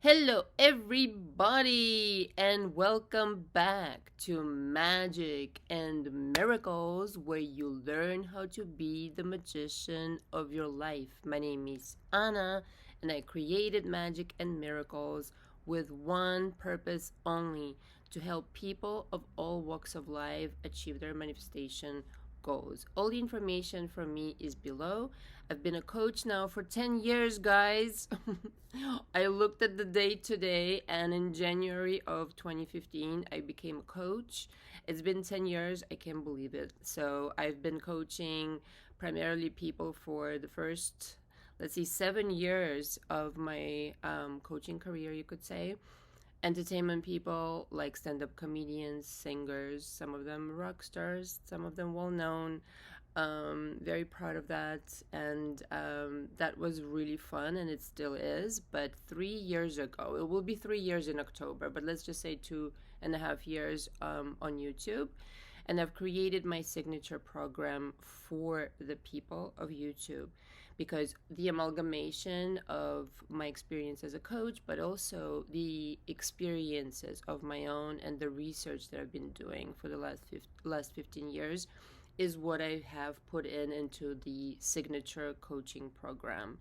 Hello, everybody, and welcome back to Magic and Miracles, where you learn how to be the magician of your life. My name is Anna, and I created Magic and Miracles with one purpose only: to help people of all walks of life achieve their manifestation goals. All the information from me is below. I've been a coach now for 10 years, guys. I looked at the date today, and in January of 2015, I became a coach. It's been 10 years. I can't believe it. So I've been coaching primarily people for the first, let's see, 7 years of my coaching career, you could say. Entertainment people like stand-up comedians, singers, some of them rock stars, some of them well known. Very proud of that, and that was really fun, and it still is. But 3 years ago, it will be 3 years in October, but let's just say 2.5 years on YouTube, and I've created my signature program for the people of YouTube, because the amalgamation of my experience as a coach, but also the experiences of my own and the research that I've been doing for the last 15 years is what I have put into the signature coaching program.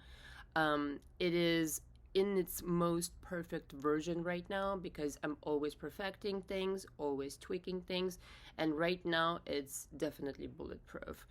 It is in its most perfect version right now because I'm always perfecting things, always tweaking things, and right now it's definitely bulletproof.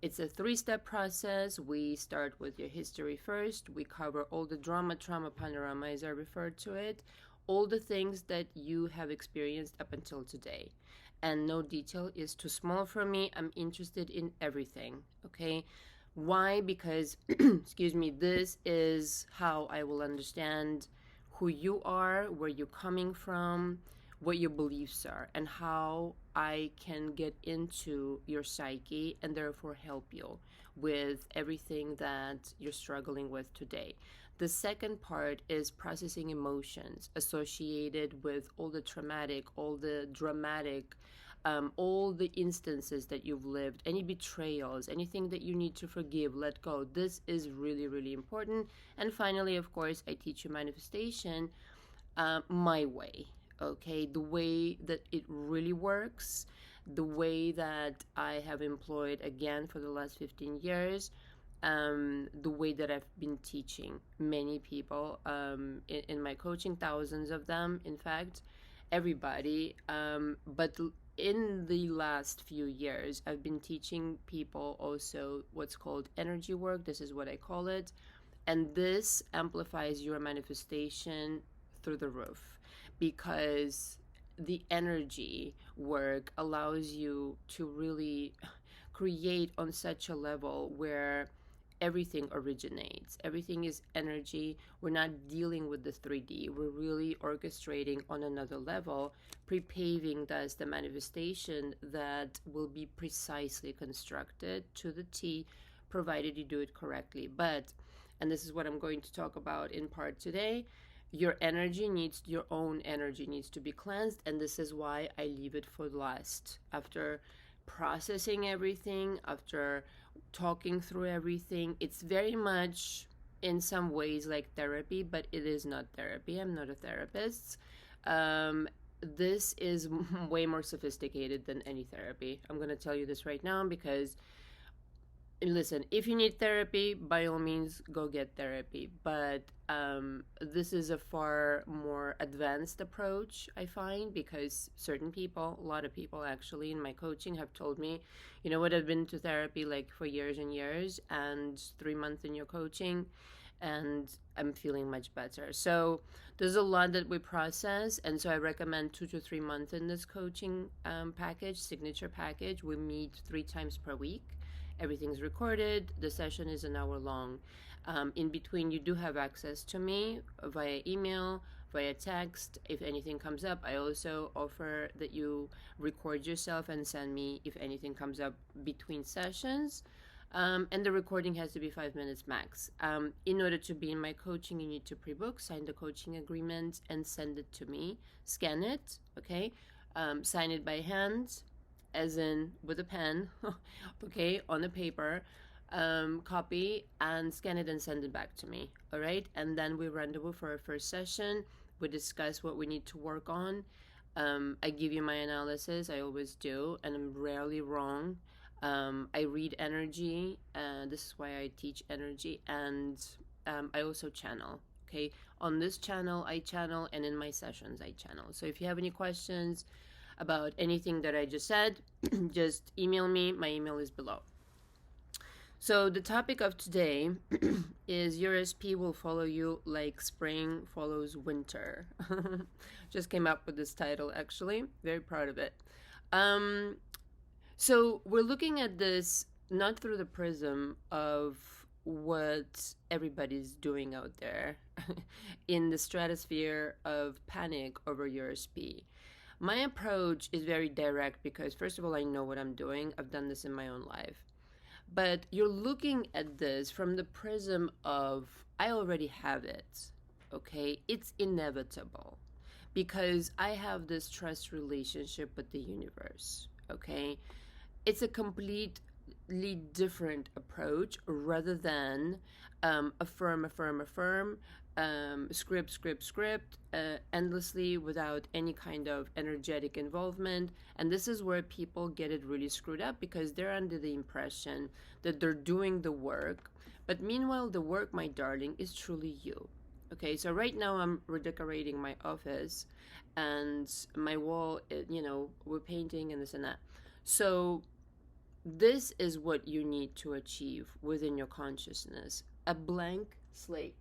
It's a three-step process. We start with your history first. We cover all the drama, trauma, panorama, as I refer to it, all the things that you have experienced up until today. And no detail is too small for me. I'm interested in everything, okay? Why? Because, excuse me, this is how I will understand who you are, where you're coming from, what your beliefs are, and how I can get into your psyche and therefore help you with everything that you're struggling with today. The second part is processing emotions associated with all the traumatic, all the dramatic, all the instances that you've lived, any betrayals, anything that you need to forgive, let go. This is really, really important. And finally, of course, I teach you manifestation my way, okay? The way that it really works, the way that I have employed again for the last 15 years. The way that I've been teaching many people in my coaching, thousands of them, in fact, everybody. But in the last few years, I've been teaching people also what's called energy work. This is what I call it. And this amplifies your manifestation through the roof because the energy work allows you to really create on such a level where everything originates. Everything is energy. We're not dealing with the 3D. We're really orchestrating on another level, pre-paving thus the manifestation that will be precisely constructed to the T, provided you do it correctly. But, and this is what I'm going to talk about in part today, your own energy needs to be cleansed, and this is why I leave it for last. After processing everything, after talking through everything, it's very much in some ways like therapy, but it is not therapy. I'm not a therapist. This is way more sophisticated than any therapy. I'm going to tell you this right now because listen, if you need therapy, by all means go get therapy, but this is a far more advanced approach, I find, because certain people, a lot of people actually in my coaching have told me, you know what, I've been to therapy like for years and years, and 3 months in your coaching and I'm feeling much better. So there's a lot that we process, and so I recommend 2 to 3 months in this coaching package, signature package. We meet 3 times per week. Everything's recorded. The session is an hour long. In between, you do have access to me via email, via text. If anything comes up, I also offer that you record yourself and send me if anything comes up between sessions. And the recording has to be 5 minutes max. In order to be in my coaching, you need to pre-book, sign the coaching agreement, and send it to me. Scan it, okay? Sign it by hand, as in with a pen, okay, on a paper. copy and scan it and send it back to me. All right. And then we rendezvous for our first session. We discuss what we need to work on. I give you my analysis. I always do, and I'm rarely wrong. I read energy. This is why I teach energy. And I also channel. Okay. On this channel, I channel, and in my sessions, I channel. So if you have any questions about anything that I just said, just email me. My email is below. So the topic of today is your SP will follow you like spring follows winter. Just came up with this title, actually. Very proud of it. So we're looking at this not through the prism of what everybody's doing out there in the stratosphere of panic over your SP. My approach is very direct because, first of all, I know what I'm doing. I've done this in my own life. But you're looking at this from the prism of, I already have it, okay? It's inevitable because I have this trust relationship with the universe, okay? It's a completely different approach rather than affirm, script, endlessly without any kind of energetic involvement. And this is where people get it really screwed up because they're under the impression that they're doing the work. But meanwhile, the work, my darling, is truly you. Okay, so right now I'm redecorating my office and my wall, we're painting and this and that. So this is what you need to achieve within your consciousness: a blank slate.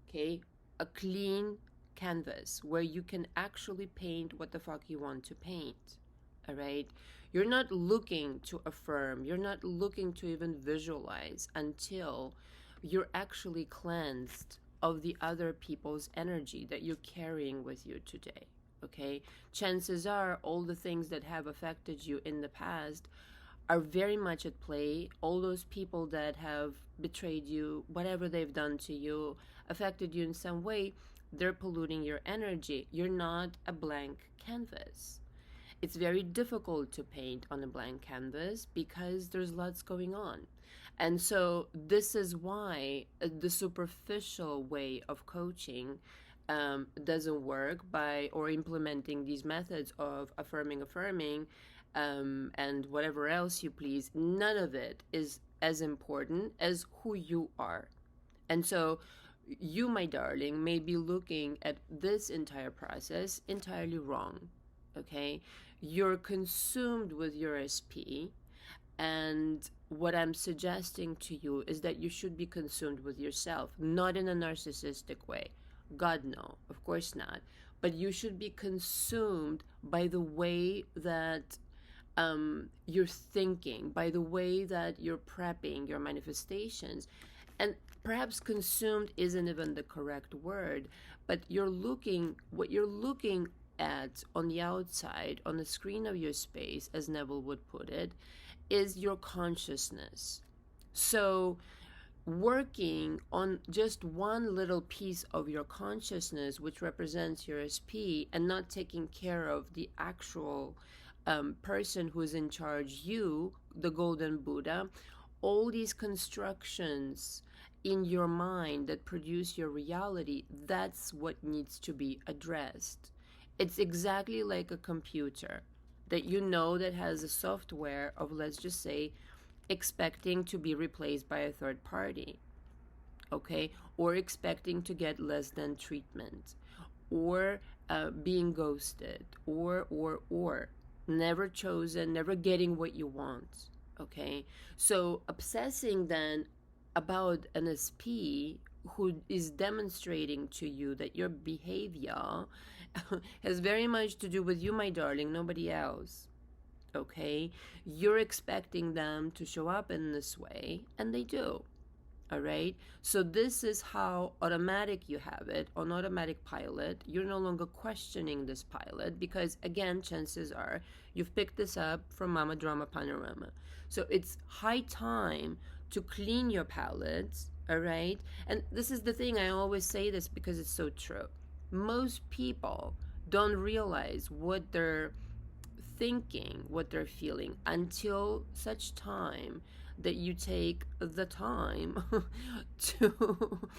Okay, a clean canvas where you can actually paint what the fuck you want to paint. All right, you're not looking to affirm, you're not looking to even visualize until you're actually cleansed of the other people's energy that you're carrying with you today. Okay, chances are all the things that have affected you in the past are very much at play. All those people that have betrayed you, whatever they've done to you, affected you in some way, they're polluting your energy. You're not a blank canvas. It's very difficult to paint on a blank canvas because there's lots going on. And so this is why the superficial way of coaching doesn't work or implementing these methods of affirming, and whatever else you please. None of it is as important as who you are. And so you, my darling, may be looking at this entire process entirely wrong. Okay, you're consumed with your SP, and what I'm suggesting to you is that you should be consumed with yourself, not in a narcissistic way. God, no, of course not. But you should be consumed by the way that you're thinking, by the way that you're prepping your manifestations. And perhaps consumed isn't even the correct word, but what you're looking at on the outside, on the screen of your space, as Neville would put it, is your consciousness. So working on just one little piece of your consciousness, which represents your SP, and not taking care of the actual person who's in charge, you, the golden Buddha, all these constructions in your mind that produce your reality, that's what needs to be addressed. It's exactly like a computer that that has a software of, let's just say, expecting to be replaced by a third party, okay, or expecting to get less than treatment, or being ghosted, or never chosen, never getting what you want, okay? So obsessing then about an SP who is demonstrating to you that your behavior has very much to do with you, my darling, nobody else. Okay, you're expecting them to show up in this way, and they do. All right, so this is how automatic you have it, on automatic pilot. You're no longer questioning this pilot because, again, chances are you've picked this up from Mama Drama Panorama. So it's high time to clean your palette. All right, and this is the thing, I always say this because it's so true. Most people don't realize what they're thinking, what they're feeling, until such time that you take the time to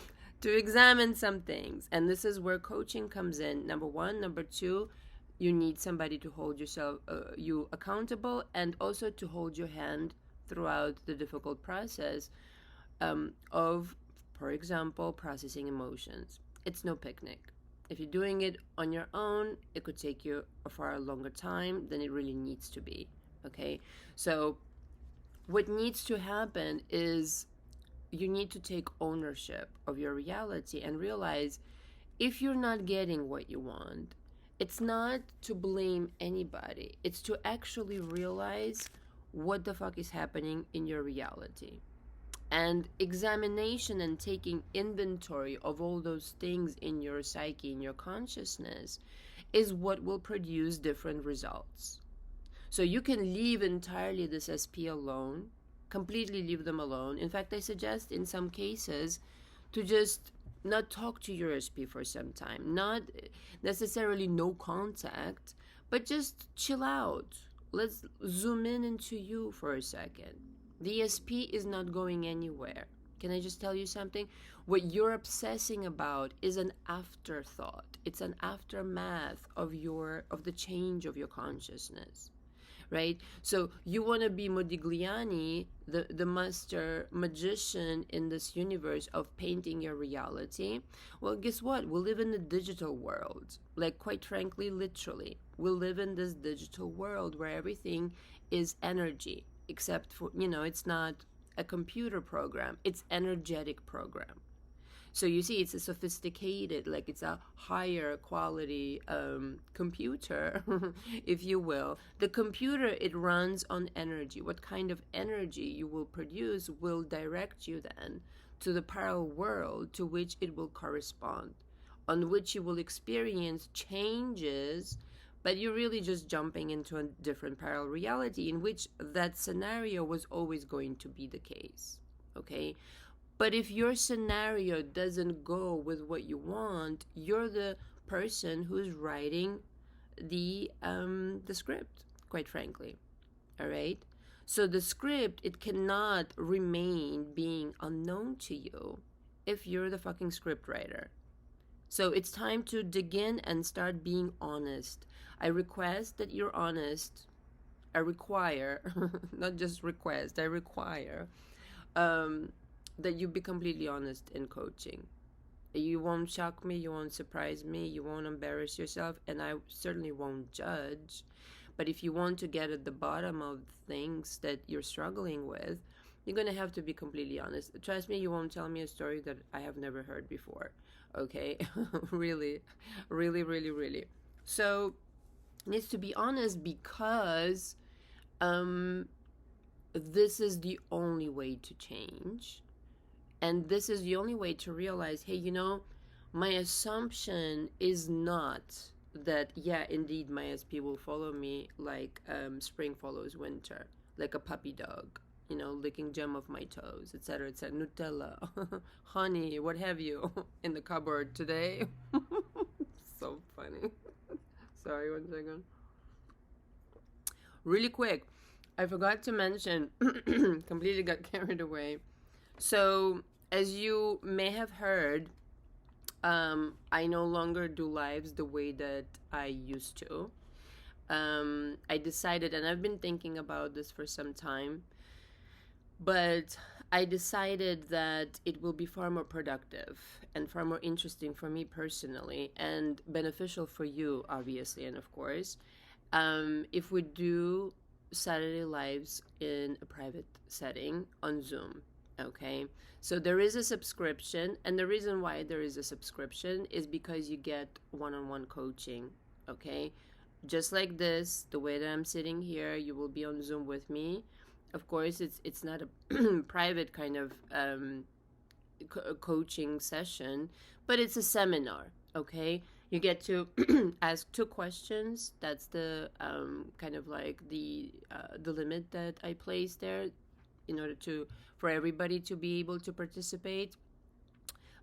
to examine some things. And this is where coaching comes in. Number one. Number two, you need somebody to hold you accountable, and also to hold your hand throughout the difficult process of, for example, processing emotions. It's no picnic. If you're doing it on your own, it could take you a far longer time than it really needs to be. Okay? So, what needs to happen is you need to take ownership of your reality and realize if you're not getting what you want, it's not to blame anybody. It's to actually realize what the fuck is happening in your reality. And examination and taking inventory of all those things in your psyche, in your consciousness, is what will produce different results. So you can leave entirely this SP alone, completely leave them alone. In fact, I suggest in some cases to just not talk to your SP for some time, not necessarily no contact, but just chill out. Let's zoom in into you for a second. The SP is not going anywhere. Can I just tell you something? What you're obsessing about is an afterthought. It's an aftermath of the change of your consciousness. Right? So you want to be Modigliani, the master magician in this universe of painting your reality. Well, guess what? We live in a digital world. Like, quite frankly, literally. We live in this digital world where everything is energy, except for, it's not a computer program. It's energetic program. So you see, it's a sophisticated, like it's a higher quality computer, if you will. The computer, it runs on energy. What kind of energy you will produce will direct you then to the parallel world to which it will correspond, on which you will experience changes, but you're really just jumping into a different parallel reality in which that scenario was always going to be the case. Okay? But if your scenario doesn't go with what you want, you're the person who's writing the script, quite frankly. All right? So the script, it cannot remain being unknown to you if you're the fucking script writer. So it's time to dig in and start being honest. I request that you're honest. I require, not just request, I require that you be completely honest in coaching. You won't shock me, you won't surprise me, you won't embarrass yourself, and I certainly won't judge. But if you want to get at the bottom of things that you're struggling with, you're going to have to be completely honest. Trust me, you won't tell me a story that I have never heard before. Okay? Really, really, really, really. So, it needs to be honest because this is the only way to change. And this is the only way to realize, hey, my assumption is not that, yeah, indeed, my SP will follow me like spring follows winter, like a puppy dog, licking gem of my toes, etc., etc., Nutella, honey, what have you, in the cupboard today. So funny. Sorry, 1 second. Really quick, I forgot to mention, completely got carried away. So, as you may have heard, I no longer do lives the way that I used to. I decided, and I've been thinking about this for some time, but I decided that it will be far more productive and far more interesting for me personally and beneficial for you, obviously, and of course, if we do Saturday lives in a private setting on Zoom. Okay, so there is a subscription, and the reason why there is a subscription is because you get one-on-one coaching. Okay, just like this, the way that I'm sitting here, you will be on Zoom with me. Of course, it's not a private kind of coaching session, but it's a seminar. Okay, you get to ask 2 questions. That's the kind of like the limit that I placed there in order for everybody to be able to participate.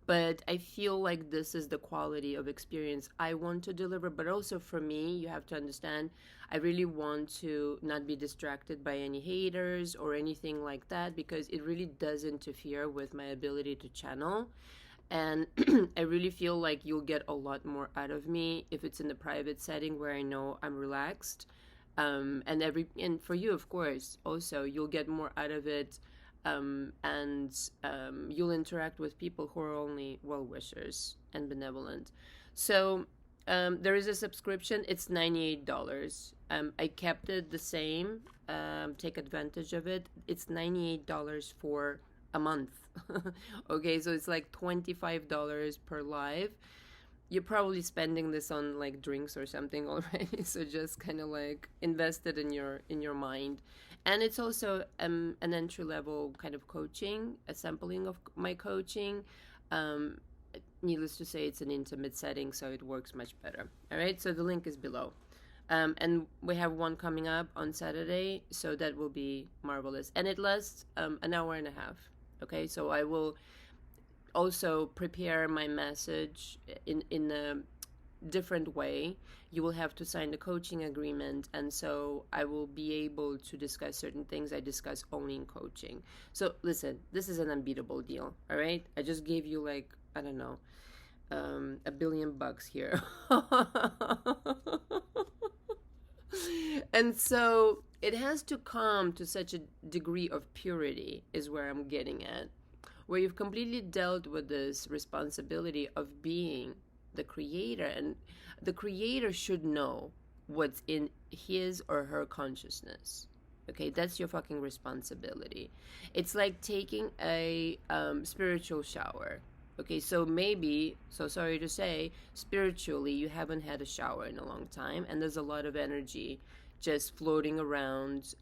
But I feel like this is the quality of experience I want to deliver. But also for me, you have to understand, I really want to not be distracted by any haters or anything like that, because it really does interfere with my ability to channel. And I really feel like you'll get a lot more out of me if it's in the private setting where I know I'm relaxed. And for you, of course, also you'll get more out of it. And you'll interact with people who are only well wishers and benevolent. So there is a subscription. It's $98. I kept it the same. Take advantage of it. It's $98 for a month. Okay, so it's like $25 per live. You're probably spending this on like drinks or something already, so just kind of like invest it in your mind. And it's also an entry level kind of coaching, a sampling of my coaching. um, Needless to say, it's an intimate setting, so it works much better. All right, so the link is below. And we have one coming up on Saturday, so that will be marvelous, and it lasts an hour and a half. Okay, so I will also prepare my message in a different way. You will have to sign the coaching agreement, and so I will be able to discuss certain things I discuss only in coaching. So listen, this is an unbeatable deal. All right, I just gave you like, I don't know, $1 billion here. And so it has to come to such a degree of purity, is where I'm getting at, where you've completely dealt with this responsibility of being the creator. And the creator should know what's in his or her consciousness. Okay, that's your fucking responsibility. It's like taking a spiritual shower. Okay, so maybe, so sorry to say, spiritually, you haven't had a shower in a long time, and there's a lot of energy just floating around,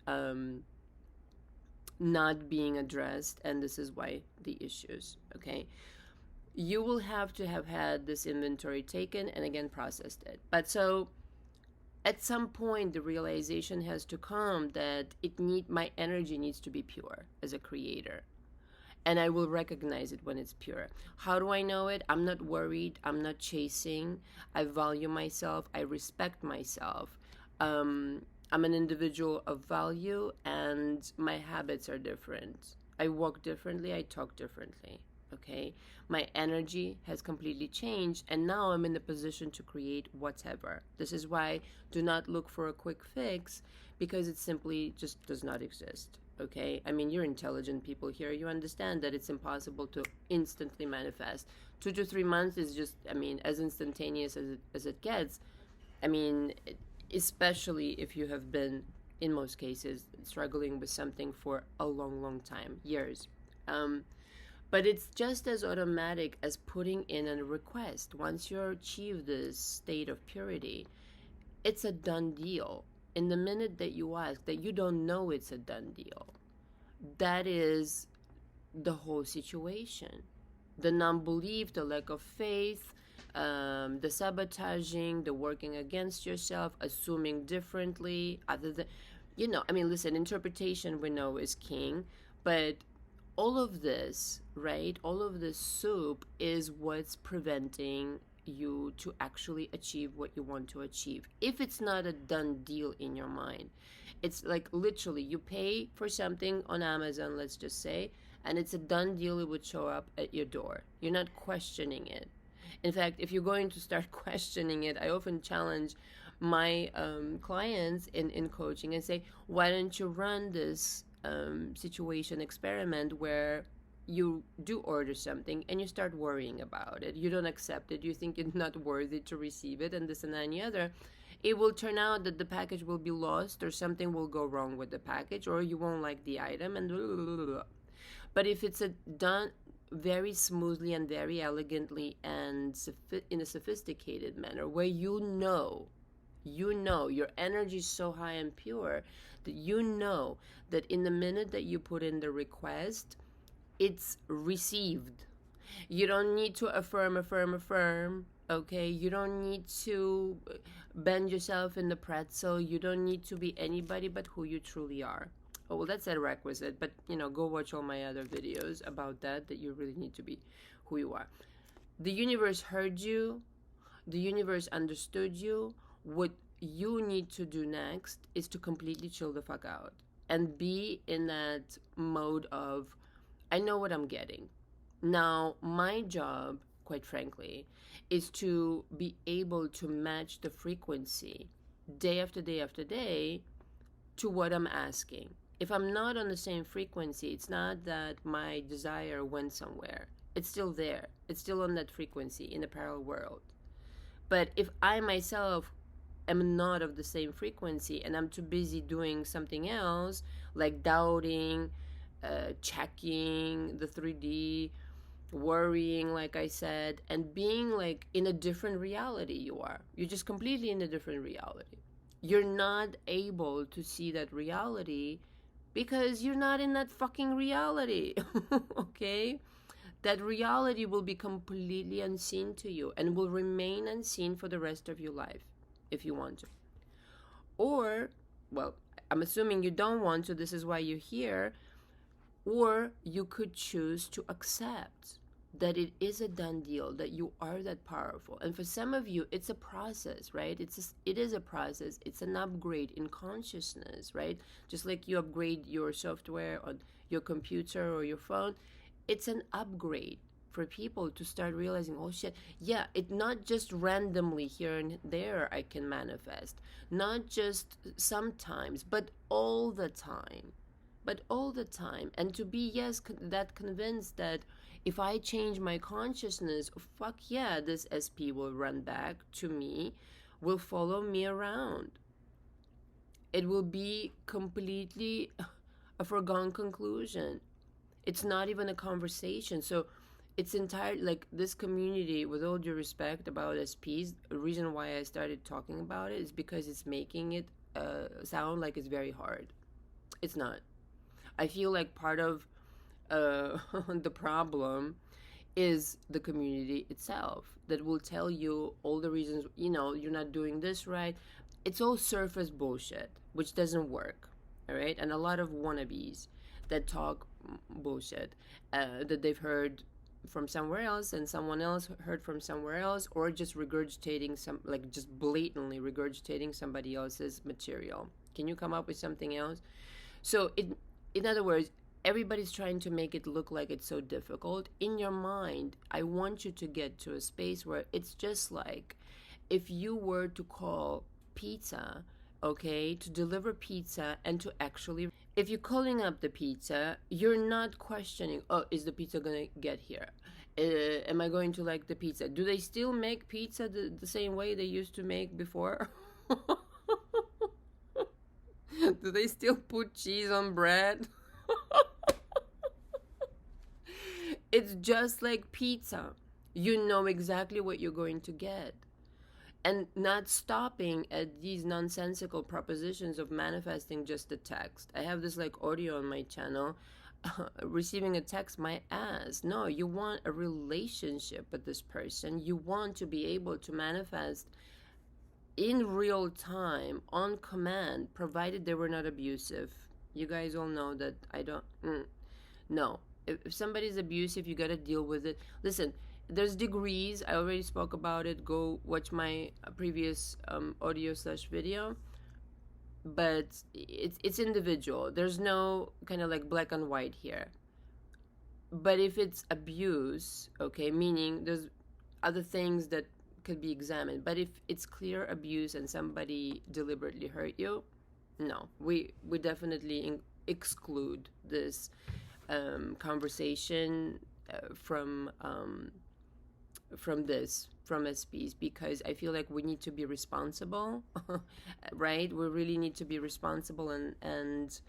not being addressed, and this is why the issues. Okay, you will have to have had this inventory taken and again processed it. But so at some point, the realization has to come that my energy needs to be pure as a creator, and I will recognize it when it's pure. How do I know it? I'm not worried. I'm not chasing. I value myself. I respect myself. I'm an individual of value, and my habits are different. I walk differently. I talk differently. Okay? My energy has completely changed, and now I'm in a position to create whatever. This is why do not look for a quick fix, because it simply just does not exist. Okay, I mean, you're intelligent people here. You understand that it's impossible to instantly manifest. 2 to 3 months is just, I mean, as instantaneous as it gets. I mean, especially if you have been, in most cases, struggling with something for a long, long time, years. But it's just as automatic as putting in a request. Once you achieve this state of purity, it's a done deal. In the minute that you ask, that you don't know it's a done deal, that is the whole situation. The non-belief, the lack of faith, the sabotaging, the working against yourself, assuming differently, other than, I mean, listen, interpretation we know is king, but all of this, right, all of this soup is what's preventing you to actually achieve what you want to achieve. If it's not a done deal in your mind, it's like literally you pay for something on Amazon, let's just say, and it's a done deal, it would show up at your door. You're not questioning it. In fact, if you're going to start questioning it, I often challenge my clients in coaching and say, why don't you run this situation experiment where you do order something and you start worrying about it. You don't accept it. You think it's not worthy to receive it, and this and any other. It will turn out that the package will be lost, or something will go wrong with the package, or you won't like the item, and blah, blah, blah, blah. But if it's done very smoothly and very elegantly and in a sophisticated manner, where you know your energy is so high and pure that you know that in the minute that you put in the request, it's received. You don't need to affirm. Okay, you don't need to bend yourself in the pretzel. You don't need to be anybody but who you truly are. Oh, well, that's a requisite, but go watch all my other videos about that you really need to be who you are. The universe heard you, the universe understood you. What you need to do next is to completely chill the fuck out and be in that mode of, I know what I'm getting. Now, my job, quite frankly, is to be able to match the frequency day after day after day to what I'm asking. If I'm not on the same frequency, it's not that my desire went somewhere. It's still there. It's still on that frequency in the parallel world. But if I myself am not of the same frequency and I'm too busy doing something else, like doubting, checking the 3D, worrying, like I said, and being like in a different reality, you're just completely in a different reality. You're not able to see that reality because you're not in that fucking reality. Okay? That reality will be completely unseen to you and will remain unseen for the rest of your life if you want to. Or, well, I'm assuming you don't want to, this is why you're here. Or you could choose to accept that it is a done deal, that you are that powerful. And for some of you, it's a process, right? It is a process. It's an upgrade in consciousness, right? Just like you upgrade your software on your computer or your phone, it's an upgrade for people to start realizing, oh shit, yeah, it not just randomly here and there I can manifest, not just sometimes, but all the time. But all the time. And to be, yes, that convinced that if I change my consciousness, fuck yeah, this SP will run back to me, will follow me around. It will be completely a foregone conclusion. It's not even a conversation. So it's entire, like, this community, with all due respect about SPs, the reason why I started talking about it is because it's making it sound like it's very hard. It's not. I feel like part of the problem is the community itself that will tell you all the reasons, you're not doing this right. It's all surface bullshit, which doesn't work, all right? And a lot of wannabes that talk bullshit that they've heard from somewhere else and someone else heard from somewhere else, or just regurgitating just blatantly regurgitating somebody else's material. Can you come up with something else? So in other words, everybody's trying to make it look like it's so difficult. In your mind, I want you to get to a space where it's just like if you were to call pizza, okay, to deliver pizza and to actually, if you're calling up the pizza, you're not questioning, oh, is the pizza gonna get here? Am I going to like the pizza? Do they still make pizza the same way they used to make before? Do they still put cheese on bread? It's just like pizza. You know exactly what you're going to get. And not stopping at these nonsensical propositions of manifesting just a text. I have this like audio on my channel. Receiving a text, my ass. No, you want a relationship with this person. You want to be able to manifest in real time, on command, provided they were not abusive. You guys all know that I don't. No. If somebody's abusive, you gotta deal with it. Listen, there's degrees. I already spoke about it. Go watch my previous audio/video. But it's individual. There's no kind of like black and white here. But if it's abuse, okay, meaning there's other things that could be examined. But if it's clear abuse and somebody deliberately hurt you, no, we definitely exclude this conversation from SPs, because I feel like we need to be responsible, right? We really need to be responsible and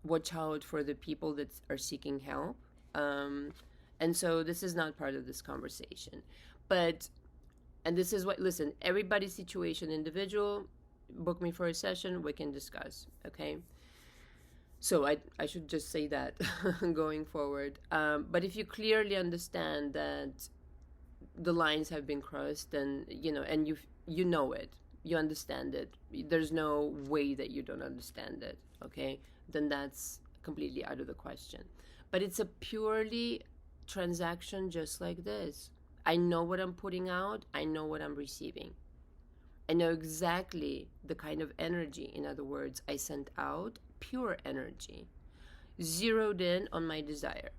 watch out for the people that are seeking help. And so this is not part of this conversation. And this is what, listen, everybody's situation individual. Book me for a session, we can discuss, okay? So I should just say that going forward. But if you clearly understand that the lines have been crossed, and and you know it, you understand it, there's no way that you don't understand it, okay? Then that's completely out of the question. But it's a purely transaction just like this. I know what I'm putting out, I know what I'm receiving. I know exactly the kind of energy, in other words, I sent out, pure energy, zeroed in on my desire.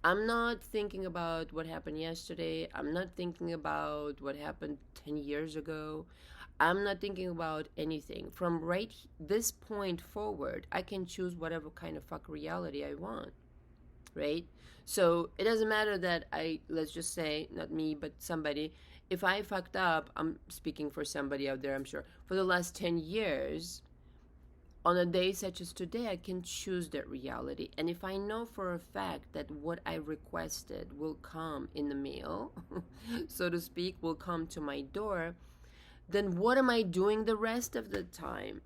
I'm not thinking about what happened yesterday. I'm not thinking about what happened 10 years ago. I'm not thinking about anything. From this point forward, I can choose whatever kind of fuck reality I want, right? So it doesn't matter that let's just say, not me, but somebody, if I fucked up, I'm speaking for somebody out there, I'm sure, for the last 10 years, on a day such as today, I can choose that reality. And if I know for a fact that what I requested will come in the mail, so to speak, will come to my door, then what am I doing the rest of the time?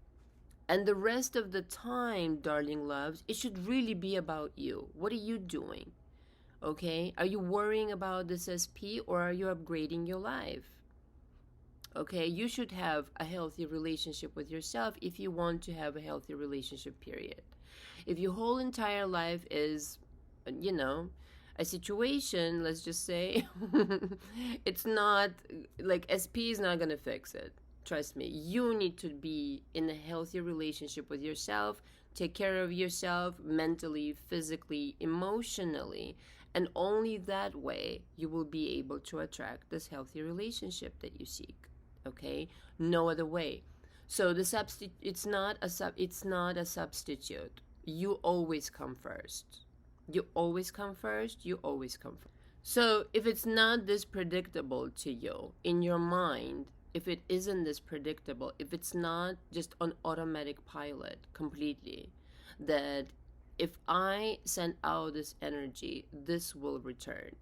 And the rest of the time, darling loves, it should really be about you. What are you doing? Okay? Are you worrying about this SP, or are you upgrading your life? Okay, you should have a healthy relationship with yourself if you want to have a healthy relationship, period. If your whole entire life is, you know, a situation, let's just say, it's not like SP is not going to fix it. Trust me, you need to be in a healthy relationship with yourself, take care of yourself mentally, physically, emotionally, and only that way you will be able to attract this healthy relationship that you seek. Okay, no other way. So the substitute, it's not a substitute. You always come first. You always come first. You always come first. So if it's not this predictable to you in your mind, if it isn't this predictable, if it's not just on automatic pilot completely, that if I send out this energy, this will return.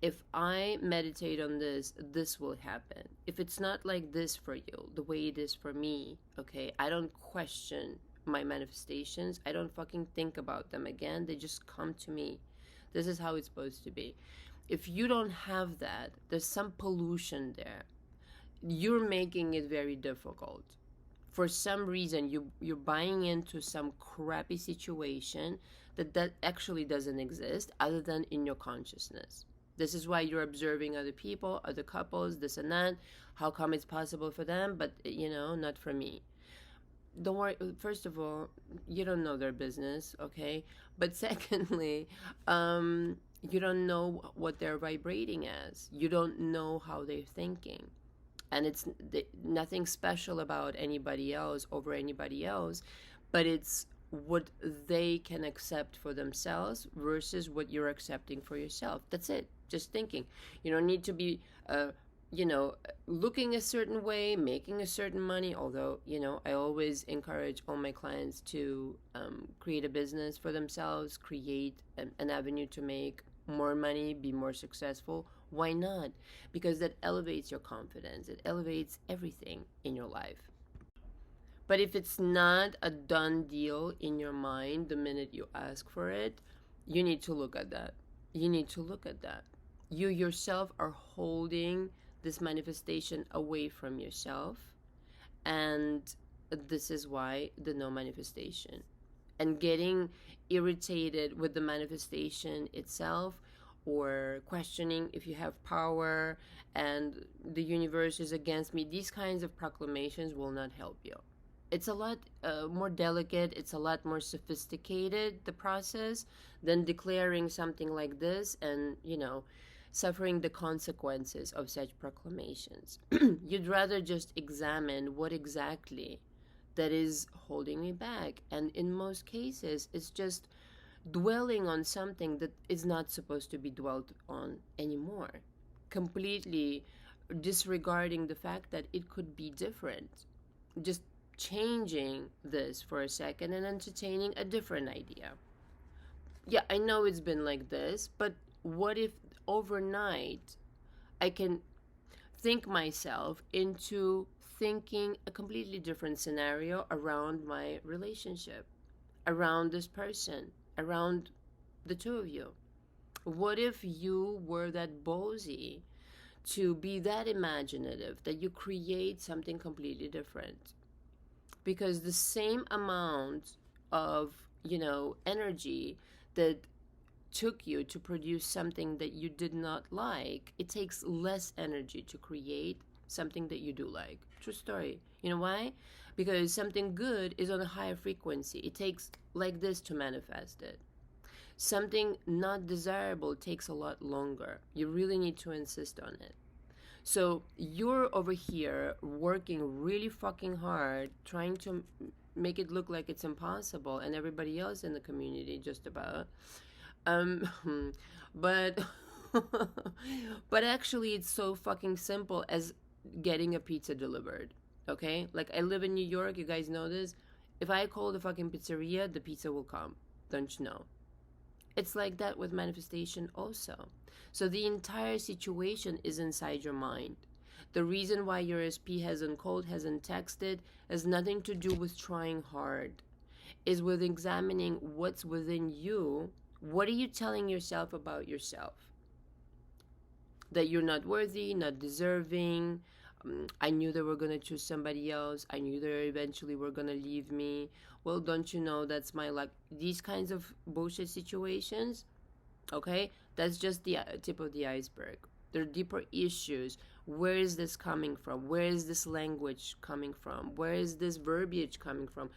If I meditate on this, this will happen. If it's not like this for you, the way it is for me, okay, I don't question my manifestations. I don't fucking think about them again. They just come to me. This is how it's supposed to be. If you don't have that, there's some pollution there. You're making it very difficult. For some reason, you're buying into some crappy situation that actually doesn't exist other than in your consciousness. This is why you're observing other people, other couples, this and that. How come it's possible for them, but not for me? Don't worry. First of all, you don't know their business, okay? But secondly, you don't know what they're vibrating as. You don't know how they're thinking. And it's nothing special about anybody else over anybody else, but it's what they can accept for themselves versus what you're accepting for yourself. That's it. Just thinking. You don't need to be looking a certain way, making a certain money, although I always encourage all my clients to create a business for themselves, create an avenue to make more money, be more successful. Why not? Because that elevates your confidence. It elevates everything in your life. But if it's not a done deal in your mind the minute you ask for it, you need to look at that. You need to look at that. You yourself are holding this manifestation away from yourself. And this is why the no manifestation. And getting irritated with the manifestation itself, or questioning if you have power and the universe is against me, these kinds of proclamations will not help you. It's a lot more delicate, it's a lot more sophisticated, the process, than declaring something like this and suffering the consequences of such proclamations. You'd rather just examine what exactly that is holding me back, and in most cases it's just dwelling on something that is not supposed to be dwelt on anymore, completely disregarding the fact that it could be different, just changing this for a second and entertaining a different idea. Yeah, I know it's been like this, but what if overnight I can think myself into thinking a completely different scenario around my relationship, around this person, around the two of you? What if you were that ballsy to be that imaginative that you create something completely different? Because the same amount of energy that took you to produce something that you did not like, it takes less energy to create something that you do like. True story. You know why? Because something good is on a higher frequency. It takes like this to manifest it. Something not desirable takes a lot longer. You really need to insist on it. So you're over here working really fucking hard, trying to make it look like it's impossible, and everybody else in the community just about. Um, but but actually, it's so fucking simple as getting a pizza delivered. Okay, like I live in New York. You guys know this. If I call the fucking pizzeria, the pizza will come. Don't you know? It's like that with manifestation also. So the entire situation is inside your mind. The reason why your SP hasn't called, hasn't texted, has nothing to do with trying hard. Is with examining what's within you. What are you telling yourself about yourself? That you're not worthy, not deserving. I knew they were going to choose somebody else. I knew they eventually were going to leave me. Well, don't you know that's my luck? These kinds of bullshit situations, okay? That's just the tip of the iceberg. There are deeper issues. Where is this coming from? Where is this language coming from? Where is this verbiage coming from?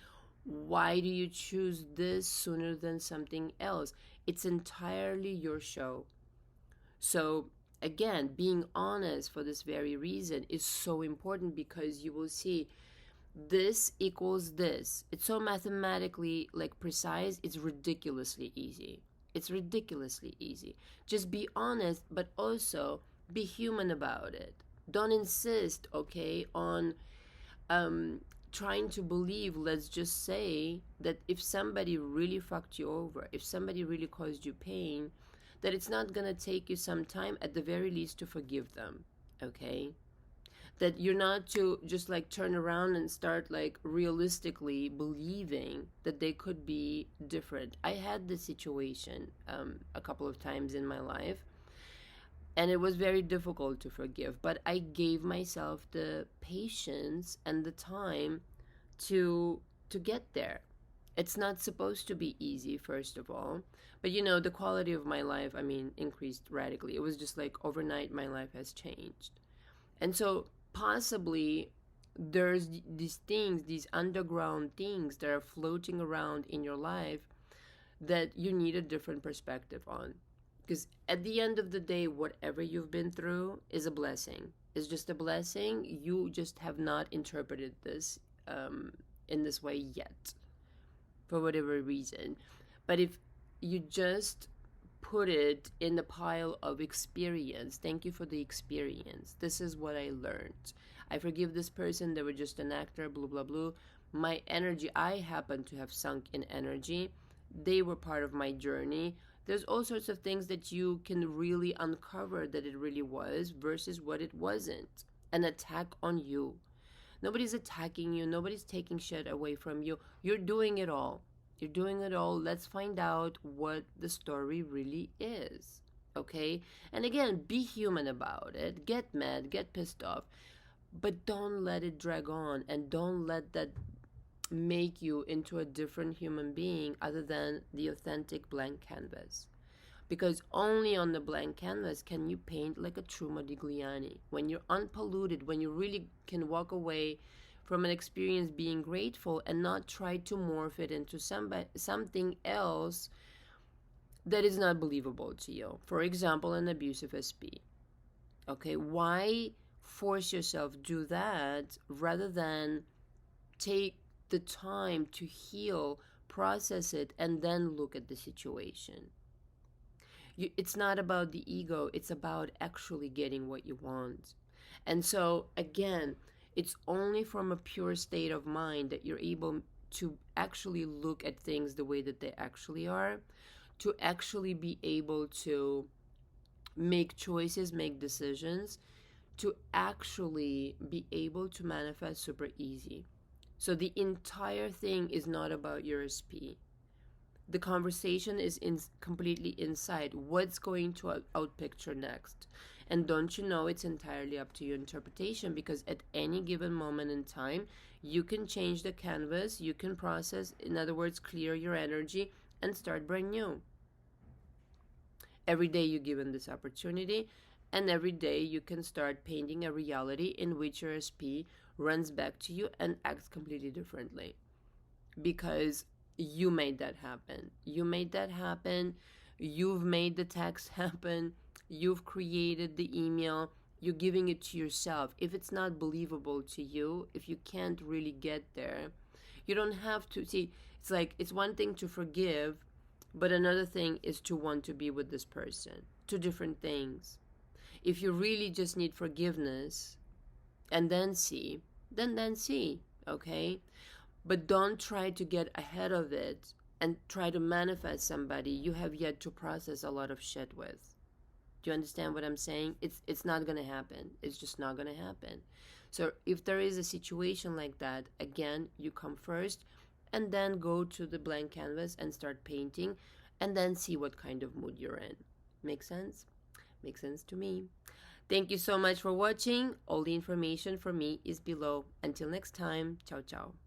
Why do you choose this sooner than something else? It's entirely your show. So again, being honest for this very reason is so important, because you will see this equals this. It's so mathematically like precise, it's ridiculously easy. It's ridiculously easy. Just be honest, but also be human about it. Don't insist, okay, on trying to believe, let's just say, that if somebody really fucked you over, if somebody really caused you pain, that it's not gonna take you some time at the very least to forgive them, okay? That you're not to just like turn around and start like realistically believing that they could be different. I had this situation a couple of times in my life, and it was very difficult to forgive, but I gave myself the patience and the time to get there. It's not supposed to be easy, first of all, but you know, the quality of my life, I mean, increased radically. It was just like overnight my life has changed. And so possibly there's these things, these underground things that are floating around in your life that you need a different perspective on. Because at the end of the day, whatever you've been through is a blessing. It's just a blessing. You just have not interpreted this in this way yet, for whatever reason. But if you just put it in the pile of experience, thank you for the experience. This is what I learned. I forgive this person. They were just an actor, blah, blah, blah. My energy, I happen to have sunk in energy. They were part of my journey. There's all sorts of things that you can really uncover that it really was versus what it wasn't. An attack on you. Nobody's attacking you. Nobody's taking shit away from you. You're doing it all. You're doing it all. Let's find out what the story really is. Okay? And again, be human about it. Get mad, get pissed off. But don't let it drag on, and don't let that make you into a different human being other than the authentic blank canvas. Because only on the blank canvas can you paint like a true Modigliani. When you're unpolluted, when you really can walk away from an experience being grateful and not try to morph it into something else that is not believable to you. For example, an abusive SP. Okay, why force yourself do that rather than take the time to heal, process it, and then look at the situation? It's not about the ego, it's about actually getting what you want. And so, again, it's only from a pure state of mind that you're able to actually look at things the way that they actually are, to actually be able to make choices, make decisions, to actually be able to manifest super easy. So the entire thing is not about your SP. The conversation is completely inside. What's going to outpicture next? And don't you know, it's entirely up to your interpretation, because at any given moment in time, you can change the canvas, you can process, in other words, clear your energy and start brand new. Every day you're given this opportunity, and every day you can start painting a reality in which your SP runs back to you and acts completely differently, because you made that happen. You made that happen. You've made the text happen. You've created the email. You're giving it to yourself. If it's not believable to you, if you can't really get there, you don't have to. See, it's like it's one thing to forgive, but another thing is to want to be with this person. Two different things. If you really just need forgiveness and then see, then see, okay? But don't try to get ahead of it and try to manifest somebody you have yet to process a lot of shit with. Do you understand what I'm saying? It's not going to happen. It's just not going to happen. So if there is a situation like that, again, you come first and then go to the blank canvas and start painting and then see what kind of mood you're in. Make sense? Makes sense to me. Thank you so much for watching. All the information for me is below. Until next time, ciao ciao.